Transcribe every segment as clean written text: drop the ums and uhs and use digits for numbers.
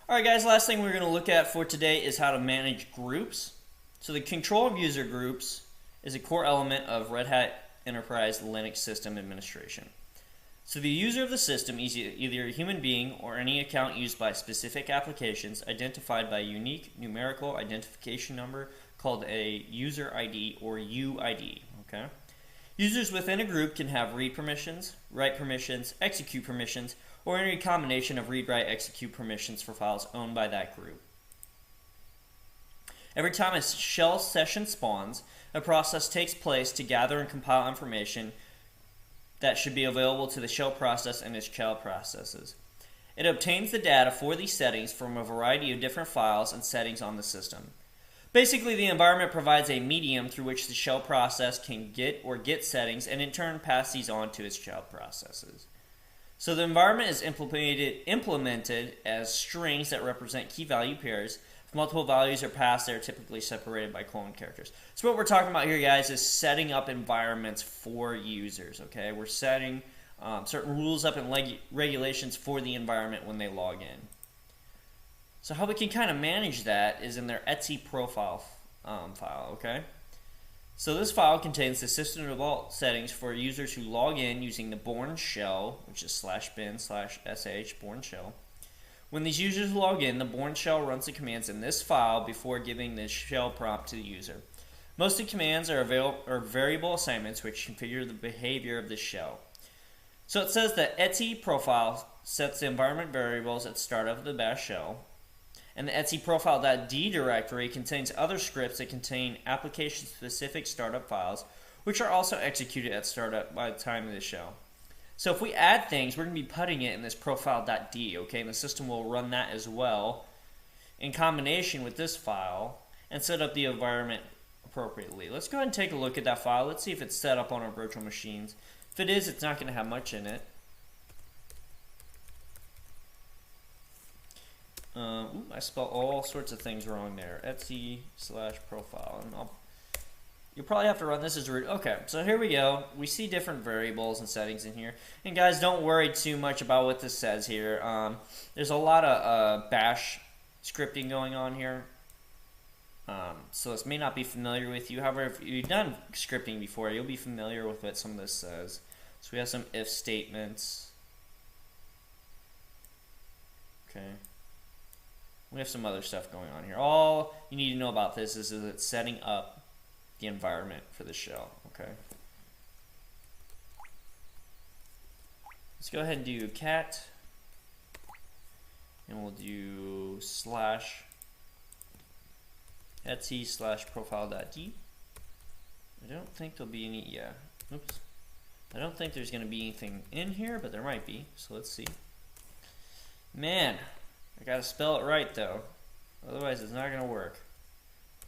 Alright guys, last thing we're going to look at for today is how to manage groups. So the control of user groups is a core element of Red Hat Enterprise Linux System Administration. So the user of the system is either a human being or any account used by specific applications identified by a unique numerical identification number called a user ID or UID. Okay? Users within a group can have read permissions, write permissions, execute permissions, or any combination of read, write, execute permissions for files owned by that group. Every time a shell session spawns, a process takes place to gather and compile information that should be available to the shell process and its child processes. It obtains the data for these settings from a variety of different files and settings on the system. Basically, the environment provides a medium through which the shell process can get settings and in turn pass these on to its child processes. So the environment is implemented as strings that represent key value pairs. If multiple values are passed, they're typically separated by colon characters. So what we're talking about here, guys, is setting up environments for users. Okay, we're setting certain rules up and regulations for the environment when they log in. So how we can kind of manage that is in their etc profile file. Okay. So this file contains the system default settings for users who log in using the bourne shell, which is /bin/sh bourne shell. When these users log in, the bourne shell runs the commands in this file before giving the shell prompt to the user. Most of the commands are variable assignments which configure the behavior of the shell. So it says that etc profile sets the environment variables at startup of the bash shell. And the etc profile.d directory contains other scripts that contain application-specific startup files, which are also executed at startup by the time of the shell. So if we add things, we're going to be putting it in this profile.d, okay? And the system will run that as well in combination with this file and set up the environment appropriately. Let's go ahead and take a look at that file. Let's see if it's set up on our virtual machines. If it is, it's not going to have much in it. I spelled all sorts of things wrong there. etc/profile. And you'll probably have to run this as root. Okay, so here we go. We see different variables and settings in here. And guys, don't worry too much about what this says here. There's a lot of bash scripting going on here. So this may not be familiar with you. However, if you've done scripting before, you'll be familiar with what some of this says. So we have some if statements. Okay. We have some other stuff going on here. All you need to know about this is that it's setting up the environment for the shell. Okay. Let's go ahead and do cat, and we'll do /etc/profile.d. I don't think there'll be any. Yeah. Oops. I don't think there's going to be anything in here, but there might be. So let's see. Man. I gotta spell it right though, otherwise it's not gonna work.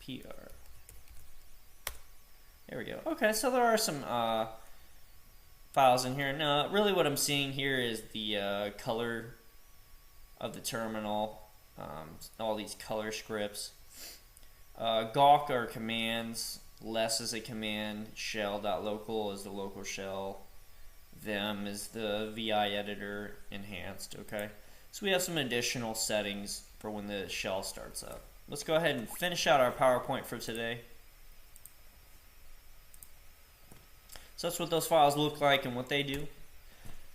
PR. There we go. Okay, so there are some files in here. Now, really, what I'm seeing here is the color of the terminal. All these color scripts. Gawk are commands. Less is a command. Shell.local is the local shell. Them is the VI editor enhanced. Okay. So we have some additional settings for when the shell starts up. Let's go ahead and finish out our PowerPoint for today. So that's what those files look like and what they do.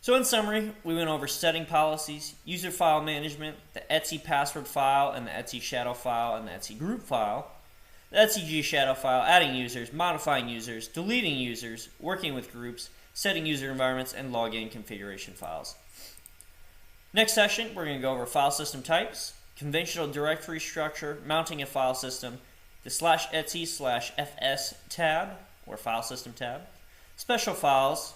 So in summary, we went over setting policies, user file management, the etc password file, and the etc shadow file, and the etc group file, the etc shadow file, adding users, modifying users, deleting users, working with groups, setting user environments, and login configuration files. Next session, we're going to go over file system types, conventional directory structure, mounting a file system, the /etc/fs tab, or file system tab, special files,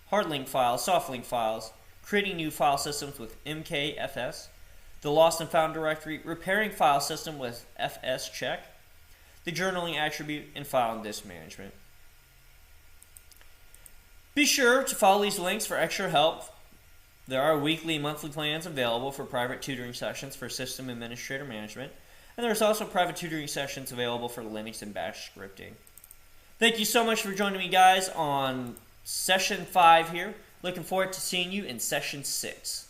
hard link files, soft link files, creating new file systems with mkfs, the lost and found directory, repairing file system with fs check, the journaling attribute, and file and disk management. Be sure to follow these links for extra help. There are weekly and monthly plans available for private tutoring sessions for system administrator management, and there's also private tutoring sessions available for Linux and Bash scripting. Thank you so much for joining me, guys, on session 5 here. Looking forward to seeing you in session 6.